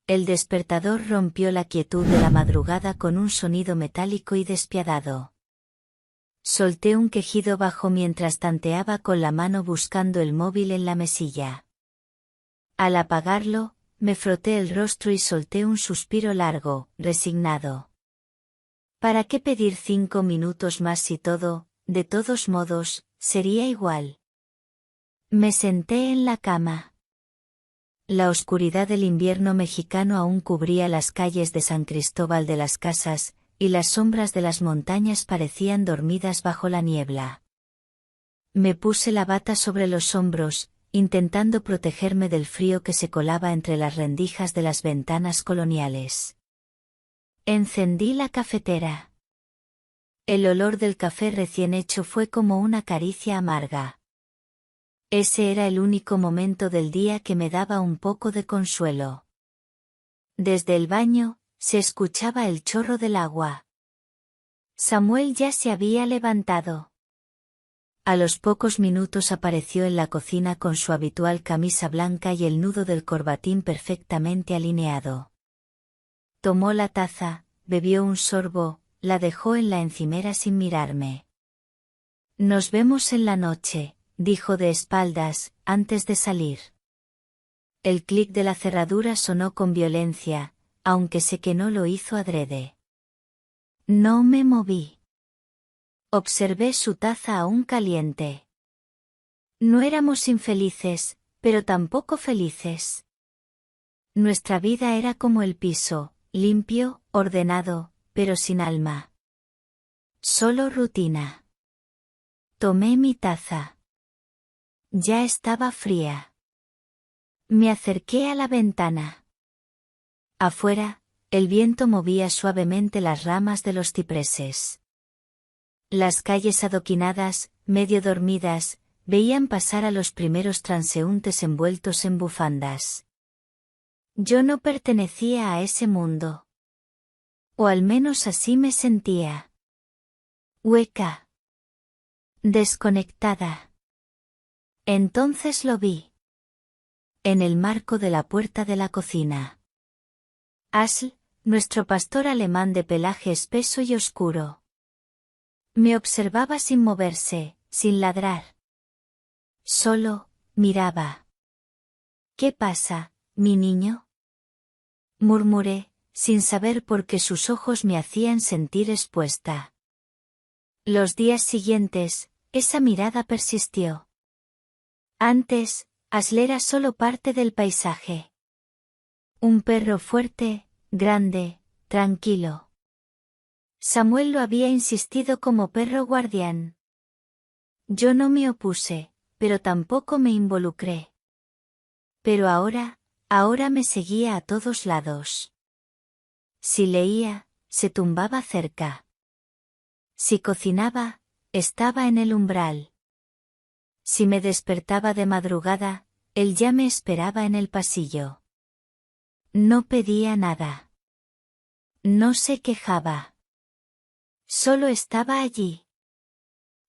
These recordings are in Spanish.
El despertador rompió la quietud de la madrugada con un sonido metálico y despiadado. Solté un quejido bajo mientras tanteaba con la mano buscando el móvil en la mesilla. Al apagarlo, me froté el rostro y solté un suspiro largo, resignado. ¿Para qué pedir 5 minutos más si todo, de todos modos, sería igual? Me senté en la cama. La oscuridad del invierno mexicano aún cubría las calles de San Cristóbal de las Casas, y las sombras de las montañas parecían dormidas bajo la niebla. Me puse la bata sobre los hombros, intentando protegerme del frío que se colaba entre las rendijas de las ventanas coloniales. Encendí la cafetera. El olor del café recién hecho fue como una caricia amarga. Ese era el único momento del día que me daba un poco de consuelo. Desde el baño, se escuchaba el chorro del agua. Samuel ya se había levantado. A los pocos minutos apareció en la cocina con su habitual camisa blanca y el nudo del corbatín perfectamente alineado. Tomó la taza, bebió un sorbo, la dejó en la encimera sin mirarme. «Nos vemos en la noche», dijo de espaldas, antes de salir. El clic de la cerradura sonó con violencia, aunque sé que no lo hizo adrede. No me moví. Observé su taza aún caliente. No éramos infelices, pero tampoco felices. Nuestra vida era como el piso, limpio, ordenado, pero sin alma. Solo rutina. Tomé mi taza. Ya estaba fría. Me acerqué a la ventana. Afuera, el viento movía suavemente las ramas de los cipreses. Las calles adoquinadas, medio dormidas, veían pasar a los primeros transeúntes envueltos en bufandas. Yo no pertenecía a ese mundo. O al menos así me sentía. Hueca. Desconectada. Entonces lo vi. En el marco de la puerta de la cocina. Asl, nuestro pastor alemán de pelaje espeso y oscuro. Me observaba sin moverse, sin ladrar. Solo, miraba. «¿Qué pasa, mi niño?», murmuré, sin saber por qué sus ojos me hacían sentir expuesta. Los días siguientes, esa mirada persistió. Antes, Asl era solo parte del paisaje. Un perro fuerte, grande, tranquilo. Samuel lo había insistido como perro guardián. Yo no me opuse, pero tampoco me involucré. Pero ahora me seguía a todos lados. Si leía, se tumbaba cerca. Si cocinaba, estaba en el umbral. Si me despertaba de madrugada, él ya me esperaba en el pasillo. No pedía nada. No se quejaba. Solo estaba allí.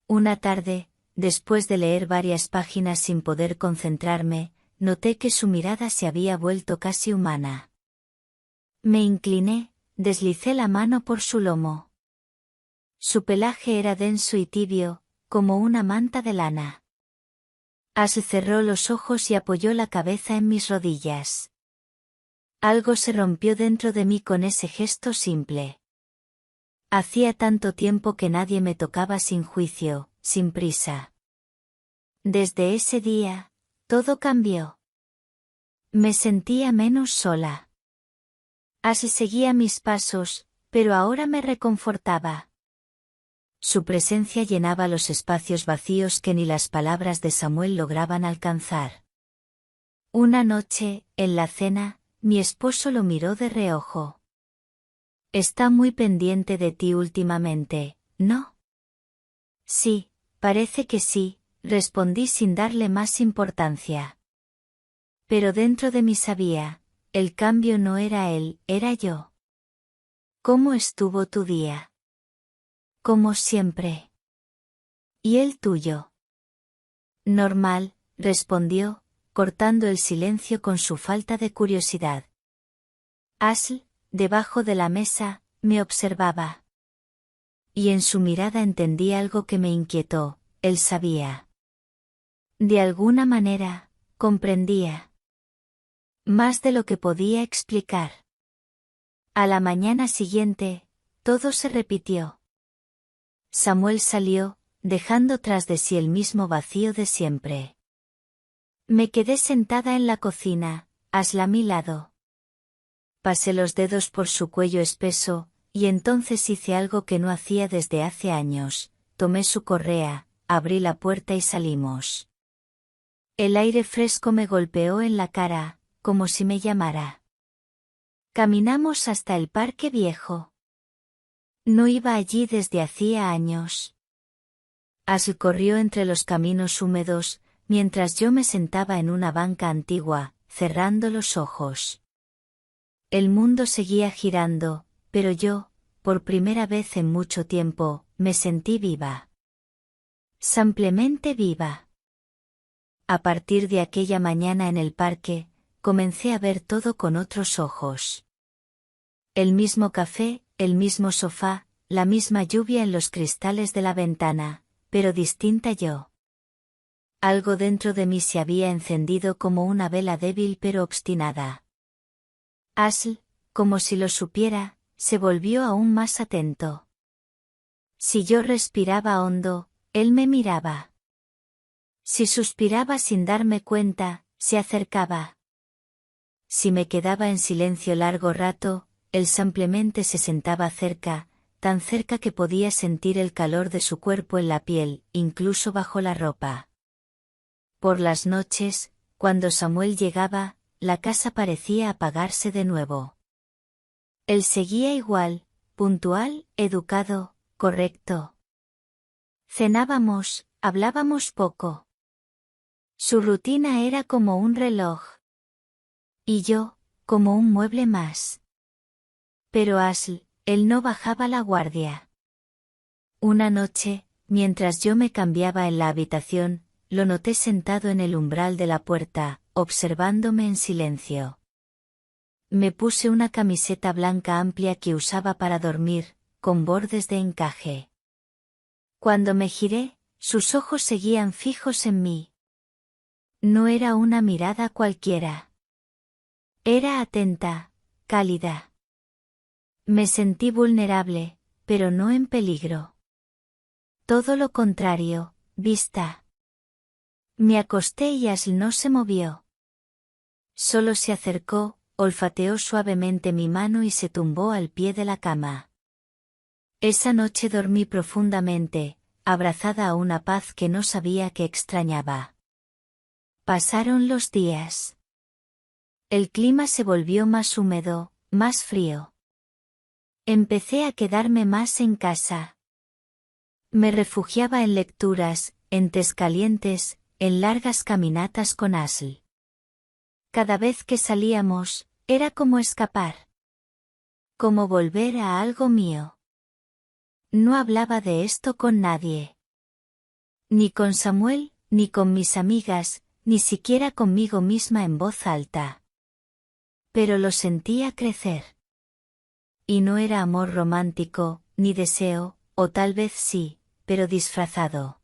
Una tarde, después de leer varias páginas sin poder concentrarme, noté que su mirada se había vuelto casi humana. Me incliné, deslicé la mano por su lomo. Su pelaje era denso y tibio, como una manta de lana. Asl cerró los ojos y apoyó la cabeza en mis rodillas. Algo se rompió dentro de mí con ese gesto simple. Hacía tanto tiempo que nadie me tocaba sin juicio, sin prisa. Desde ese día, todo cambió. Me sentía menos sola. Así seguía mis pasos, pero ahora me reconfortaba. Su presencia llenaba los espacios vacíos que ni las palabras de Samuel lograban alcanzar. Una noche, en la cena, mi esposo lo miró de reojo. «Está muy pendiente de ti últimamente, ¿no?». «Sí, parece que sí», respondí sin darle más importancia. Pero dentro de mí sabía, el cambio no era él, era yo. «¿Cómo estuvo tu día?». «Como siempre». «¿Y el tuyo?». «Normal», respondió, cortando el silencio con su falta de curiosidad. Asl, debajo de la mesa, me observaba. Y en su mirada entendí algo que me inquietó, él sabía. De alguna manera, comprendía. Más de lo que podía explicar. A la mañana siguiente, todo se repitió. Samuel salió, dejando tras de sí el mismo vacío de siempre. Me quedé sentada en la cocina, Asl a mi lado. Pasé los dedos por su cuello espeso, y entonces hice algo que no hacía desde hace años, tomé su correa, abrí la puerta y salimos. El aire fresco me golpeó en la cara, como si me llamara. Caminamos hasta el parque viejo. No iba allí desde hacía años. Asl corrió entre los caminos húmedos, mientras yo me sentaba en una banca antigua, cerrando los ojos. El mundo seguía girando, pero yo, por primera vez en mucho tiempo, me sentí viva. Simplemente viva. A partir de aquella mañana en el parque, comencé a ver todo con otros ojos. El mismo café, el mismo sofá, la misma lluvia en los cristales de la ventana, pero distinta yo. Algo dentro de mí se había encendido como una vela débil pero obstinada. Asl, como si lo supiera, se volvió aún más atento. Si yo respiraba hondo, él me miraba. Si suspiraba sin darme cuenta, se acercaba. Si me quedaba en silencio largo rato, él simplemente se sentaba cerca, tan cerca que podía sentir el calor de su cuerpo en la piel, incluso bajo la ropa. Por las noches, cuando Samuel llegaba, la casa parecía apagarse de nuevo. Él seguía igual, puntual, educado, correcto. Cenábamos, hablábamos poco. Su rutina era como un reloj. Y yo, como un mueble más. Pero Asl, él no bajaba la guardia. Una noche, mientras yo me cambiaba en la habitación, lo noté sentado en el umbral de la puerta, observándome en silencio. Me puse una camiseta blanca amplia que usaba para dormir, con bordes de encaje. Cuando me giré, sus ojos seguían fijos en mí. No era una mirada cualquiera. Era atenta, cálida. Me sentí vulnerable, pero no en peligro. Todo lo contrario, vista. Me acosté y Asl no se movió. Solo se acercó, olfateó suavemente mi mano y se tumbó al pie de la cama. Esa noche dormí profundamente, abrazada a una paz que no sabía que extrañaba. Pasaron los días. El clima se volvió más húmedo, más frío. Empecé a quedarme más en casa. Me refugiaba en lecturas, en tés calientes, en largas caminatas con Asl. Cada vez que salíamos, era como escapar. Como volver a algo mío. No hablaba de esto con nadie. Ni con Samuel, ni con mis amigas, ni siquiera conmigo misma en voz alta. Pero lo sentía crecer. Y no era amor romántico, ni deseo, o tal vez sí, pero disfrazado.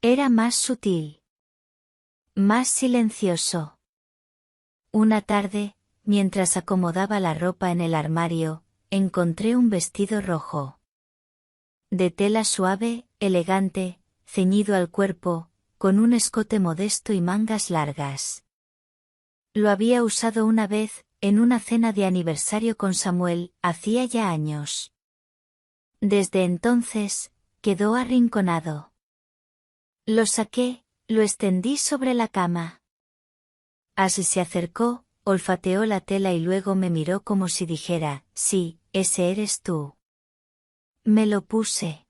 Era más sutil. Más silencioso. Una tarde, mientras acomodaba la ropa en el armario, encontré un vestido rojo. De tela suave, elegante, ceñido al cuerpo, con un escote modesto y mangas largas. Lo había usado una vez, en una cena de aniversario con Samuel, hacía ya años. Desde entonces, quedó arrinconado. Lo saqué, lo extendí sobre la cama. Asl se acercó, olfateó la tela y luego me miró como si dijera, sí, ese eres tú. Me lo puse.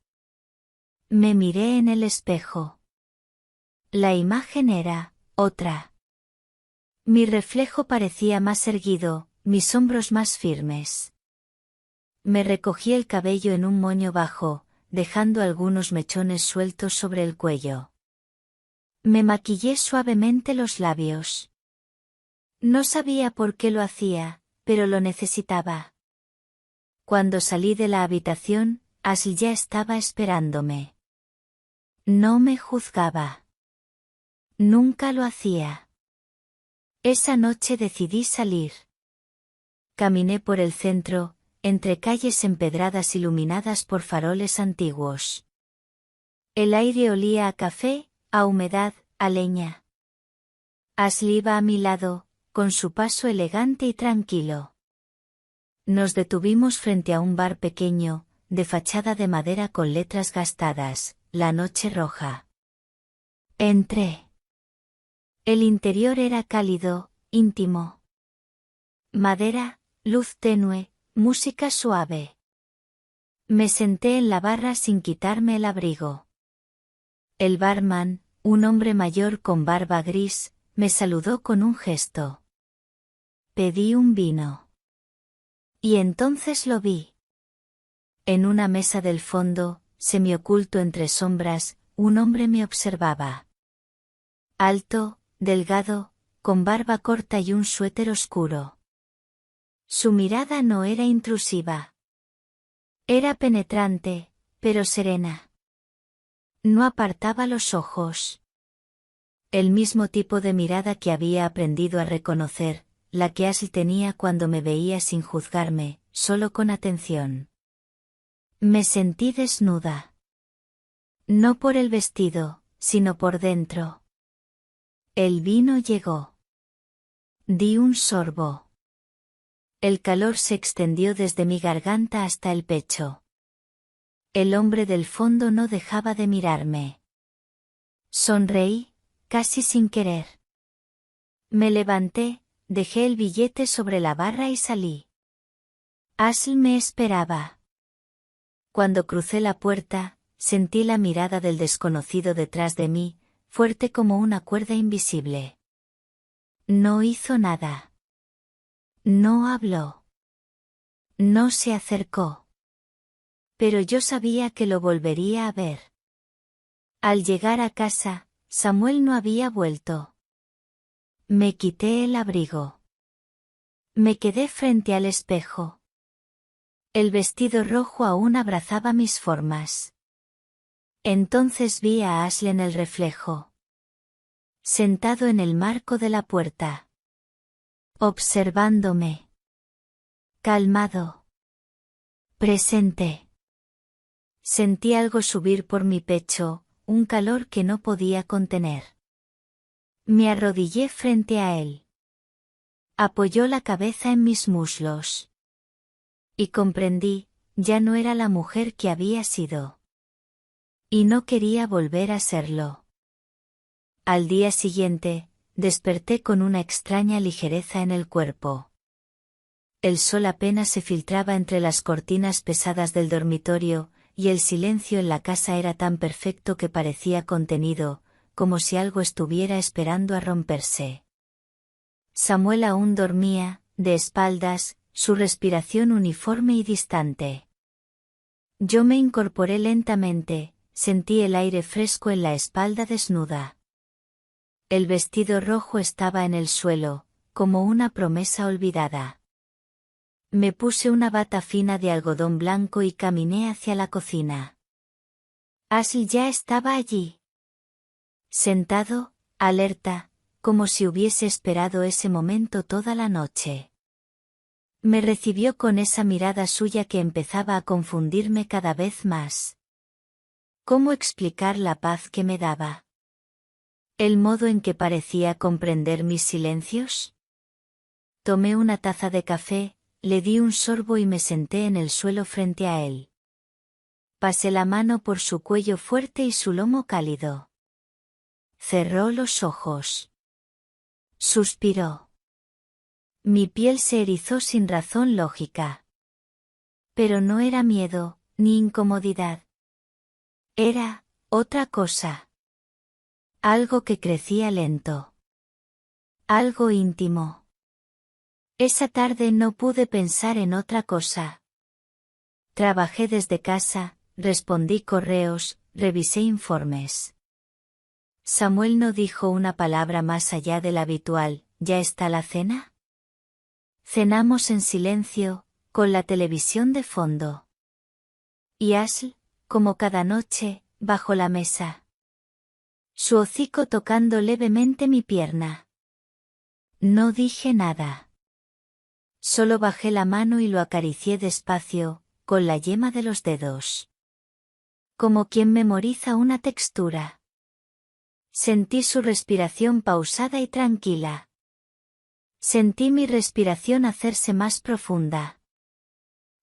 Me miré en el espejo. La imagen era otra. Mi reflejo parecía más erguido, mis hombros más firmes. Me recogí el cabello en un moño bajo, dejando algunos mechones sueltos sobre el cuello. Me maquillé suavemente los labios. No sabía por qué lo hacía, pero lo necesitaba. Cuando salí de la habitación, Ashley ya estaba esperándome. No me juzgaba. Nunca lo hacía. Esa noche decidí salir. Caminé por el centro, entre calles empedradas iluminadas por faroles antiguos. El aire olía a café, a humedad, a leña. Ashley iba a mi lado, con su paso elegante y tranquilo. Nos detuvimos frente a un bar pequeño, de fachada de madera con letras gastadas, La Noche Roja. Entré. El interior era cálido, íntimo. Madera, luz tenue, música suave. Me senté en la barra sin quitarme el abrigo. El barman, un hombre mayor con barba gris, me saludó con un gesto. Pedí un vino. Y entonces lo vi. En una mesa del fondo, semioculto entre sombras, un hombre me observaba. Alto, delgado, con barba corta y un suéter oscuro. Su mirada no era intrusiva. Era penetrante, pero serena. No apartaba los ojos. El mismo tipo de mirada que había aprendido a reconocer, la que Ashley tenía cuando me veía sin juzgarme, solo con atención. Me sentí desnuda. No por el vestido, sino por dentro. El vino llegó. Di un sorbo. El calor se extendió desde mi garganta hasta el pecho. El hombre del fondo no dejaba de mirarme. Sonreí, casi sin querer. Me levanté, dejé el billete sobre la barra y salí. Ashley me esperaba. Cuando crucé la puerta, sentí la mirada del desconocido detrás de mí, fuerte como una cuerda invisible. No hizo nada. No habló. No se acercó. Pero yo sabía que lo volvería a ver. Al llegar a casa, Samuel no había vuelto. Me quité el abrigo. Me quedé frente al espejo. El vestido rojo aún abrazaba mis formas. Entonces vi a Ashley en el reflejo. Sentado en el marco de la puerta. Observándome. Calmado. Presente. Sentí algo subir por mi pecho, un calor que no podía contener. Me arrodillé frente a él. Apoyó la cabeza en mis muslos. Y comprendí, ya no era la mujer que había sido. Y no quería volver a serlo. Al día siguiente, desperté con una extraña ligereza en el cuerpo. El sol apenas se filtraba entre las cortinas pesadas del dormitorio, y el silencio en la casa era tan perfecto que parecía contenido, como si algo estuviera esperando a romperse. Samuel aún dormía, de espaldas, su respiración uniforme y distante. Yo me incorporé lentamente, sentí el aire fresco en la espalda desnuda. El vestido rojo estaba en el suelo, como una promesa olvidada. Me puse una bata fina de algodón blanco y caminé hacia la cocina. Ashley ya estaba allí. Sentado, alerta, como si hubiese esperado ese momento toda la noche. Me recibió con esa mirada suya que empezaba a confundirme cada vez más. ¿Cómo explicar la paz que me daba? ¿El modo en que parecía comprender mis silencios? Tomé una taza de café, le di un sorbo y me senté en el suelo frente a él. Pasé la mano por su cuello fuerte y su lomo cálido. Cerró los ojos. Suspiró. Mi piel se erizó sin razón lógica. Pero no era miedo, ni incomodidad. Era otra cosa. Algo que crecía lento. Algo íntimo. Esa tarde no pude pensar en otra cosa. Trabajé desde casa, respondí correos, revisé informes. Samuel no dijo una palabra más allá del habitual, ¿ya está la cena? Cenamos en silencio, con la televisión de fondo. Y Ashl, como cada noche, bajo la mesa. Su hocico tocando levemente mi pierna. No dije nada. Solo bajé la mano y lo acaricié despacio, con la yema de los dedos. Como quien memoriza una textura. Sentí su respiración pausada y tranquila. Sentí mi respiración hacerse más profunda.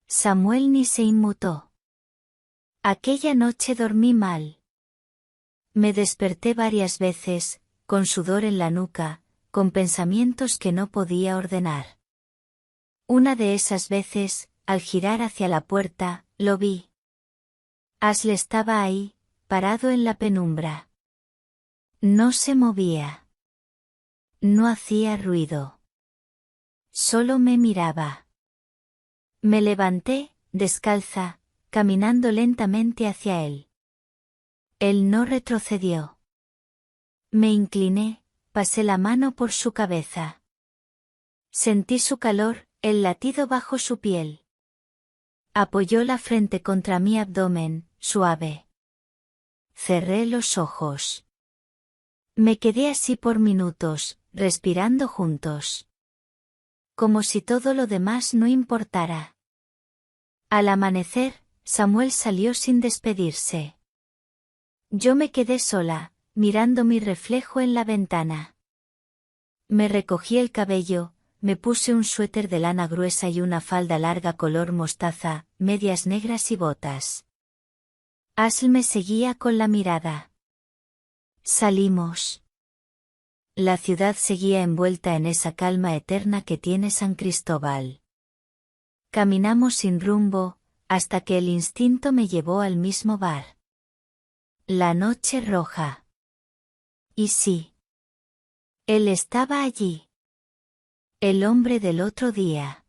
Samuel ni se inmutó. Aquella noche dormí mal. Me desperté varias veces, con sudor en la nuca, con pensamientos que no podía ordenar. Una de esas veces, al girar hacia la puerta, lo vi. Ashl estaba ahí, parado en la penumbra. No se movía. No hacía ruido. Solo me miraba. Me levanté, descalza, caminando lentamente hacia él. Él no retrocedió. Me incliné, pasé la mano por su cabeza. Sentí su calor, el latido bajo su piel. Apoyó la frente contra mi abdomen, suave. Cerré los ojos. Me quedé así por minutos, respirando juntos. Como si todo lo demás no importara. Al amanecer, Samuel salió sin despedirse. Yo me quedé sola, mirando mi reflejo en la ventana. Me recogí el cabello, me puse un suéter de lana gruesa y una falda larga color mostaza, medias negras y botas. Ashl me seguía con la mirada. Salimos. La ciudad seguía envuelta en esa calma eterna que tiene San Cristóbal. Caminamos sin rumbo, hasta que el instinto me llevó al mismo bar. La noche roja. Y sí. Él estaba allí. El hombre del otro día.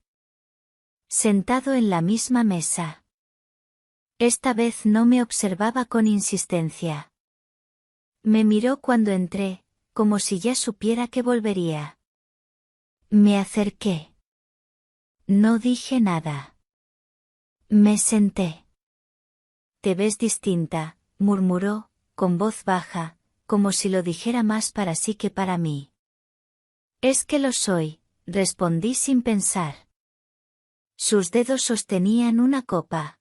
Sentado en la misma mesa. Esta vez no me observaba con insistencia. Me miró cuando entré, como si ya supiera que volvería. Me acerqué. No dije nada. Me senté. Te ves distinta, murmuró, con voz baja, como si lo dijera más para sí que para mí. Es que lo soy, respondí sin pensar. Sus dedos sostenían una copa.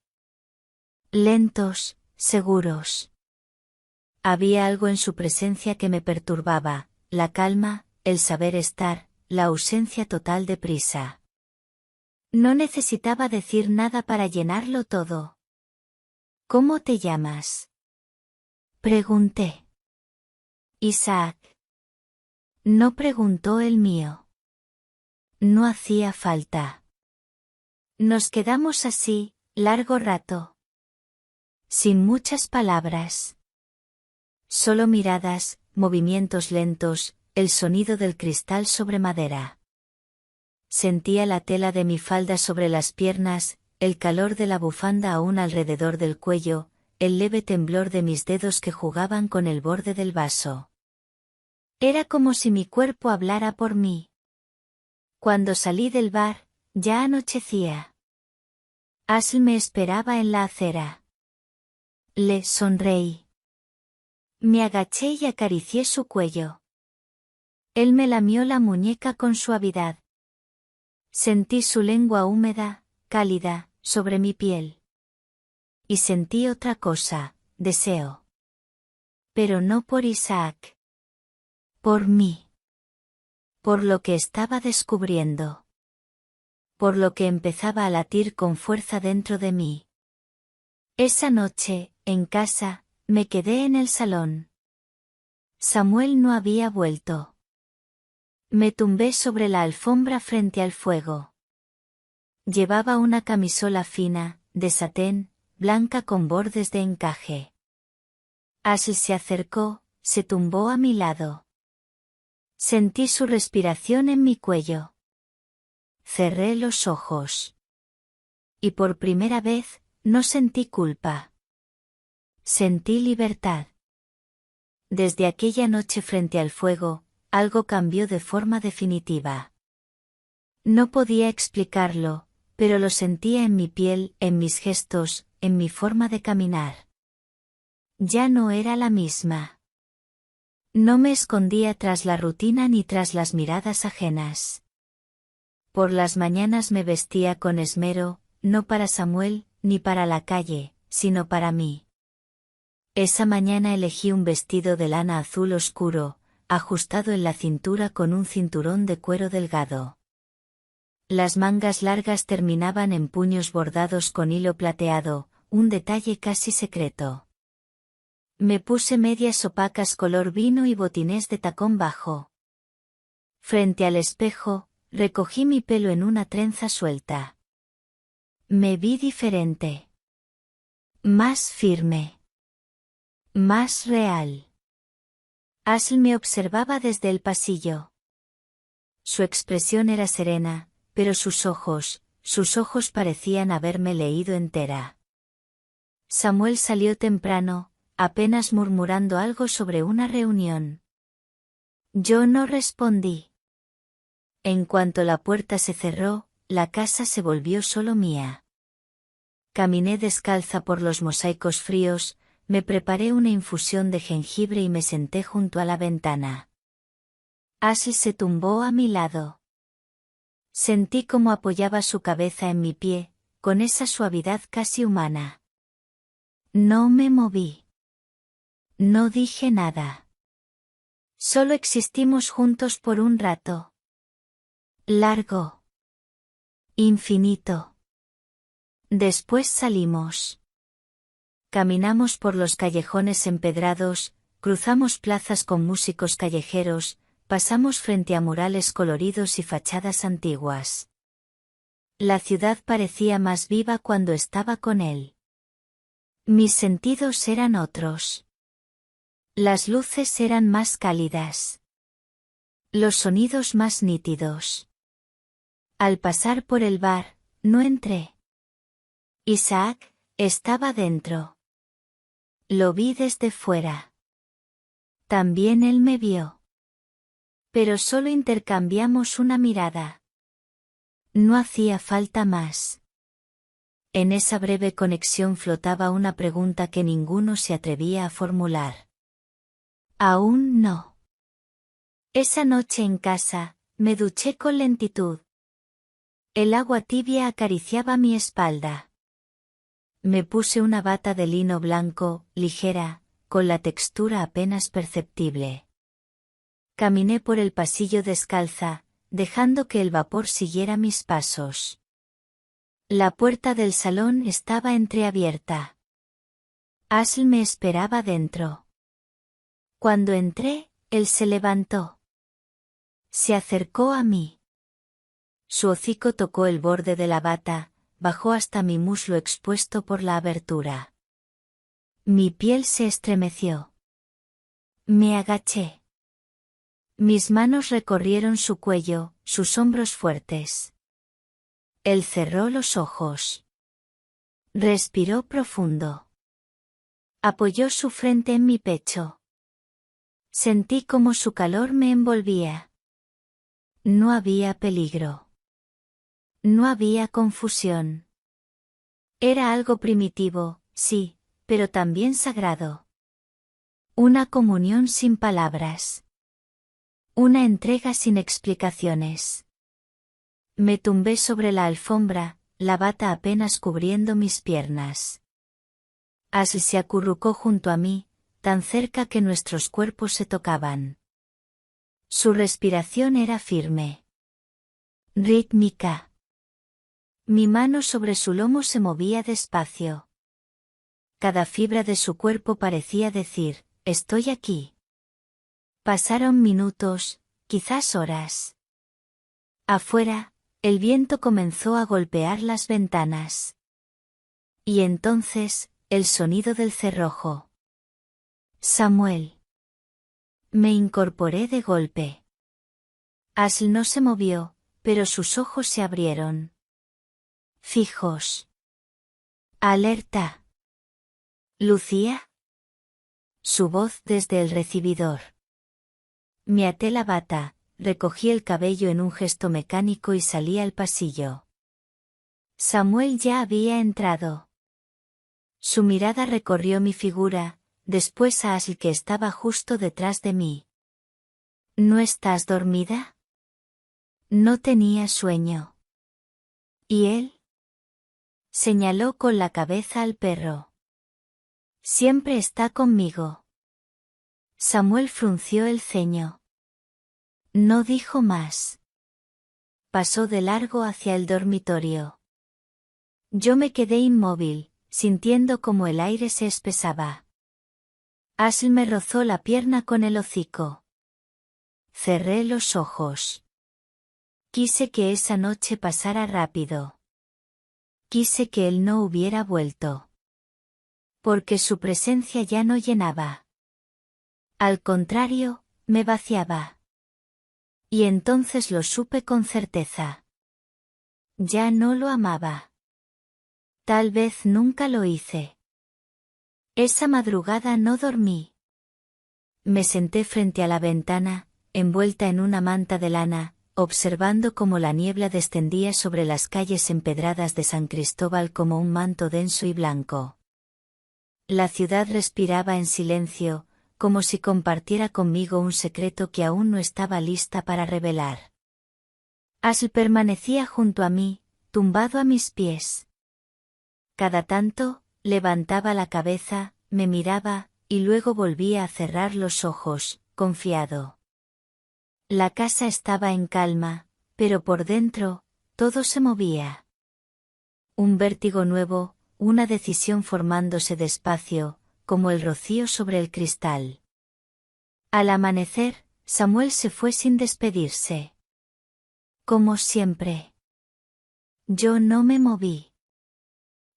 Lentos, seguros. Había algo en su presencia que me perturbaba, la calma, el saber estar, la ausencia total de prisa. No necesitaba decir nada para llenarlo todo. ¿Cómo te llamas? Pregunté. Isaac. No preguntó el mío. No hacía falta. Nos quedamos así, largo rato. Sin muchas palabras. Solo miradas, movimientos lentos, el sonido del cristal sobre madera. Sentía la tela de mi falda sobre las piernas, el calor de la bufanda aún alrededor del cuello, el leve temblor de mis dedos que jugaban con el borde del vaso. Era como si mi cuerpo hablara por mí. Cuando salí del bar, ya anochecía. Ashl me esperaba en la acera. Le sonreí. Me agaché y acaricié su cuello. Él me lamió la muñeca con suavidad. Sentí su lengua húmeda, cálida, sobre mi piel. Y sentí otra cosa, deseo. Pero no por Isaac. Por mí. Por lo que estaba descubriendo. Por lo que empezaba a latir con fuerza dentro de mí. Esa noche, en casa, me quedé en el salón. Samuel no había vuelto. Me tumbé sobre la alfombra frente al fuego. Llevaba una camisola fina, de satén, blanca con bordes de encaje. Ashl se acercó, se tumbó a mi lado. Sentí su respiración en mi cuello. Cerré los ojos. Y por primera vez, no sentí culpa. Sentí libertad. Desde aquella noche frente al fuego, algo cambió de forma definitiva. No podía explicarlo, pero lo sentía en mi piel, en mis gestos, en mi forma de caminar. Ya no era la misma. No me escondía tras la rutina ni tras las miradas ajenas. Por las mañanas me vestía con esmero, no para Samuel, ni para la calle, sino para mí. Esa mañana elegí un vestido de lana azul oscuro, ajustado en la cintura con un cinturón de cuero delgado. Las mangas largas terminaban en puños bordados con hilo plateado, un detalle casi secreto. Me puse medias opacas color vino y botines de tacón bajo. Frente al espejo, recogí mi pelo en una trenza suelta. Me vi diferente. Más firme. Más real. Ashl me observaba desde el pasillo. Su expresión era serena, pero sus ojos parecían haberme leído entera. Samuel salió temprano, apenas murmurando algo sobre una reunión. Yo no respondí. En cuanto la puerta se cerró, la casa se volvió solo mía. Caminé descalza por los mosaicos fríos, me preparé una infusión de jengibre y me senté junto a la ventana. Ashl se tumbó a mi lado. Sentí cómo apoyaba su cabeza en mi pie, con esa suavidad casi humana. No me moví. No dije nada. Solo existimos juntos por un rato. Largo. Infinito. Después salimos. Caminamos por los callejones empedrados, cruzamos plazas con músicos callejeros, pasamos frente a murales coloridos y fachadas antiguas. La ciudad parecía más viva cuando estaba con él. Mis sentidos eran otros. Las luces eran más cálidas. Los sonidos más nítidos. Al pasar por el bar, no entré. Isaac estaba dentro. Lo vi desde fuera. También él me vio. Pero solo intercambiamos una mirada. No hacía falta más. En esa breve conexión flotaba una pregunta que ninguno se atrevía a formular. Aún no. Esa noche en casa, me duché con lentitud. El agua tibia acariciaba mi espalda. Me puse una bata de lino blanco, ligera, con la textura apenas perceptible. Caminé por el pasillo descalza, dejando que el vapor siguiera mis pasos. La puerta del salón estaba entreabierta. Ashl me esperaba dentro. Cuando entré, él se levantó. Se acercó a mí. Su hocico tocó el borde de la bata, bajó hasta mi muslo expuesto por la abertura. Mi piel se estremeció. Me agaché. Mis manos recorrieron su cuello, sus hombros fuertes. Él cerró los ojos. Respiró profundo. Apoyó su frente en mi pecho. Sentí como su calor me envolvía. No había peligro. No había confusión. Era algo primitivo, sí, pero también sagrado. Una comunión sin palabras. Una entrega sin explicaciones. Me tumbé sobre la alfombra, la bata apenas cubriendo mis piernas. Ashl se acurrucó junto a mí, tan cerca que nuestros cuerpos se tocaban. Su respiración era firme. Rítmica. Mi mano sobre su lomo se movía despacio. Cada fibra de su cuerpo parecía decir, estoy aquí. Pasaron minutos, quizás horas. Afuera, el viento comenzó a golpear las ventanas. Y entonces, el sonido del cerrojo. Samuel. Me incorporé de golpe. Ashl no se movió, pero sus ojos se abrieron. Fijos. Alerta. ¿Lucía? Su voz desde el recibidor. Me até la bata, recogí el cabello en un gesto mecánico y salí al pasillo. Samuel ya había entrado. Su mirada recorrió mi figura, después a Ashley que estaba justo detrás de mí. ¿No estás dormida? No tenía sueño. ¿Y él? Señaló con la cabeza al perro. Siempre está conmigo. Samuel frunció el ceño. No dijo más. Pasó de largo hacia el dormitorio. Yo me quedé inmóvil, sintiendo como el aire se espesaba. Ashley me rozó la pierna con el hocico. Cerré los ojos. Quise que esa noche pasara rápido. Quise que él no hubiera vuelto. Porque su presencia ya no llenaba. Al contrario, me vaciaba. Y entonces lo supe con certeza. Ya no lo amaba. Tal vez nunca lo hice. Esa madrugada no dormí. Me senté frente a la ventana, envuelta en una manta de lana, observando cómo la niebla descendía sobre las calles empedradas de San Cristóbal como un manto denso y blanco. La ciudad respiraba en silencio, como si compartiera conmigo un secreto que aún no estaba lista para revelar. Ashley permanecía junto a mí, tumbado a mis pies. Cada tanto, levantaba la cabeza, me miraba, y luego volvía a cerrar los ojos, confiado. La casa estaba en calma, pero por dentro, todo se movía. Un vértigo nuevo, una decisión formándose despacio, como el rocío sobre el cristal. Al amanecer, Samuel se fue sin despedirse. Como siempre. Yo no me moví.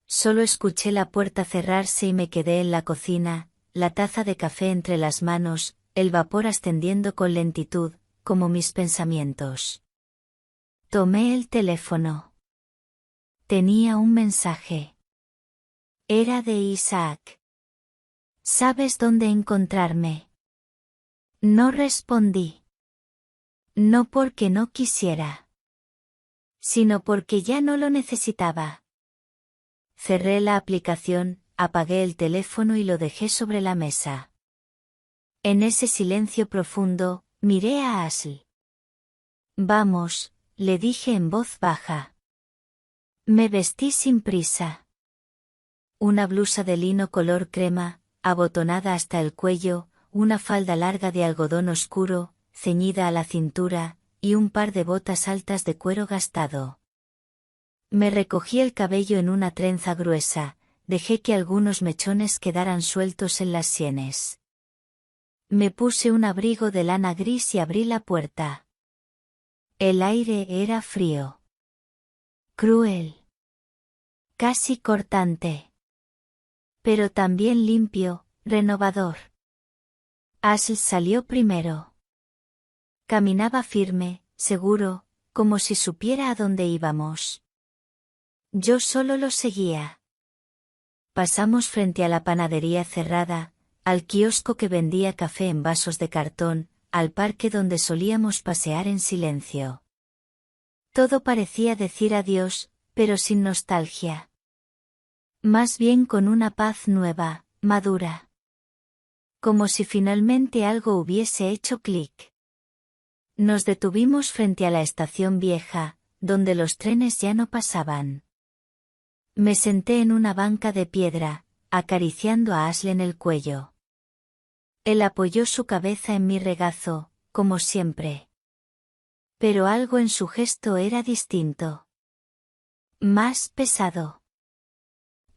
Solo escuché la puerta cerrarse y me quedé en la cocina, la taza de café entre las manos, el vapor ascendiendo con lentitud, como mis pensamientos. Tomé el teléfono. Tenía un mensaje. Era de Isaac. ¿Sabes dónde encontrarme? No respondí. No porque no quisiera. Sino porque ya no lo necesitaba. Cerré la aplicación, apagué el teléfono y lo dejé sobre la mesa. En ese silencio profundo, miré a Ashley. Vamos, le dije en voz baja. Me vestí sin prisa. Una blusa de lino color crema, abotonada hasta el cuello, una falda larga de algodón oscuro, ceñida a la cintura, y un par de botas altas de cuero gastado. Me recogí el cabello en una trenza gruesa, dejé que algunos mechones quedaran sueltos en las sienes. Me puse un abrigo de lana gris y abrí la puerta. El aire era frío. Cruel. Casi cortante. Pero también limpio, renovador. Ashley salió primero. Caminaba firme, seguro, como si supiera a dónde íbamos. Yo solo lo seguía. Pasamos frente a la panadería cerrada, al kiosco que vendía café en vasos de cartón, al parque donde solíamos pasear en silencio. Todo parecía decir adiós, pero sin nostalgia. Más bien con una paz nueva, madura. Como si finalmente algo hubiese hecho clic. Nos detuvimos frente a la estación vieja, donde los trenes ya no pasaban. Me senté en una banca de piedra, acariciando a Ashley en el cuello. Él apoyó su cabeza en mi regazo, como siempre. Pero algo en su gesto era distinto. Más pesado.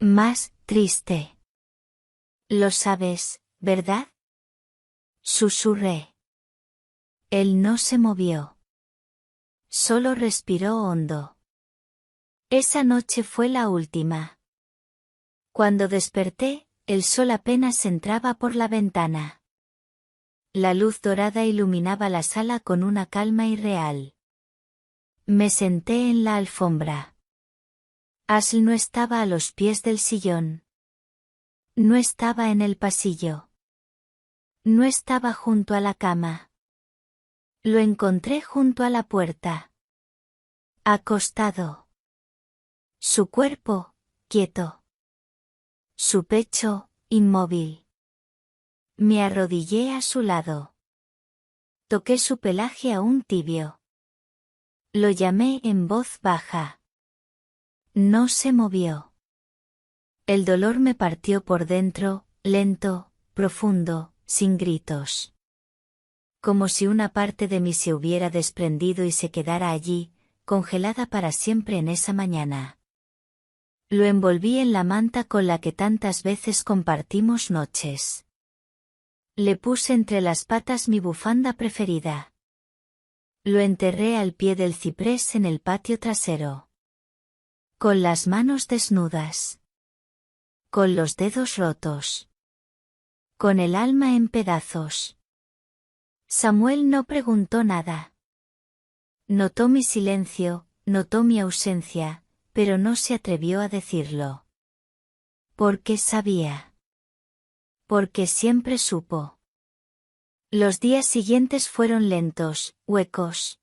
Más triste. Lo sabes, ¿verdad? Susurré. Él no se movió. Solo respiró hondo. Esa noche fue la última. Cuando desperté, el sol apenas entraba por la ventana. La luz dorada iluminaba la sala con una calma irreal. Me senté en la alfombra. Ashley no estaba a los pies del sillón. No estaba en el pasillo. No estaba junto a la cama. Lo encontré junto a la puerta. Acostado. Su cuerpo, quieto. Su pecho, inmóvil. Me arrodillé a su lado. Toqué su pelaje aún tibio. Lo llamé en voz baja. No se movió. El dolor me partió por dentro, lento, profundo, sin gritos. Como si una parte de mí se hubiera desprendido y se quedara allí, congelada para siempre en esa mañana. Lo envolví en la manta con la que tantas veces compartimos noches. Le puse entre las patas mi bufanda preferida. Lo enterré al pie del ciprés en el patio trasero. Con las manos desnudas. Con los dedos rotos. Con el alma en pedazos. Samuel no preguntó nada. Notó mi silencio, notó mi ausencia, pero no se atrevió a decirlo. Porque sabía. Porque siempre supo. Los días siguientes fueron lentos, huecos.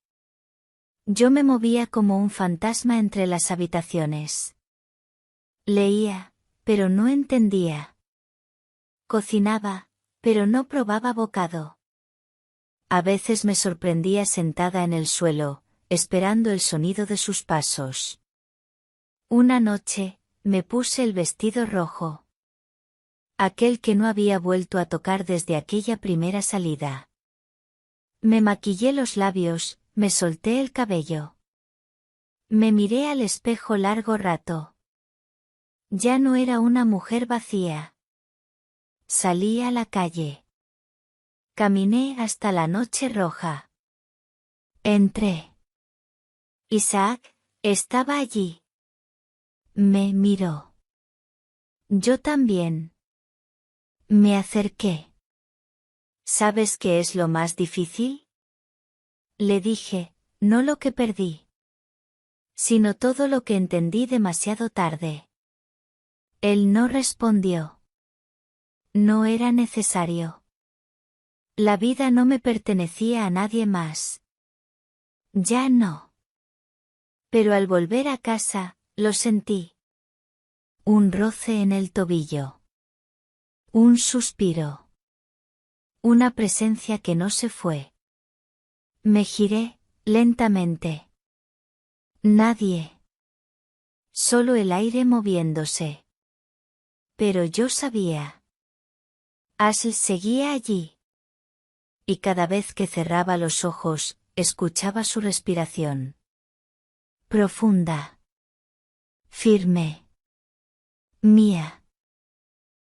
Yo me movía como un fantasma entre las habitaciones. Leía, pero no entendía. Cocinaba, pero no probaba bocado. A veces me sorprendía sentada en el suelo, esperando el sonido de sus pasos. Una noche, me puse el vestido rojo. Aquel que no había vuelto a tocar desde aquella primera salida. Me maquillé los labios, me solté el cabello. Me miré al espejo largo rato. Ya no era una mujer vacía. Salí a la calle. Caminé hasta la noche roja. Entré. Isaac estaba allí. Me miró. Yo también. Me acerqué. ¿Sabes qué es lo más difícil? Le dije, no lo que perdí, sino todo lo que entendí demasiado tarde. Él no respondió. No era necesario. La vida no me pertenecía a nadie más. Ya no. Pero al volver a casa, lo sentí. Un roce en el tobillo. Un suspiro. Una presencia que no se fue. Me giré, lentamente. Nadie. Solo el aire moviéndose. Pero yo sabía. Ashl seguía allí. Y cada vez que cerraba los ojos, escuchaba su respiración. Profunda. Firme. Mía.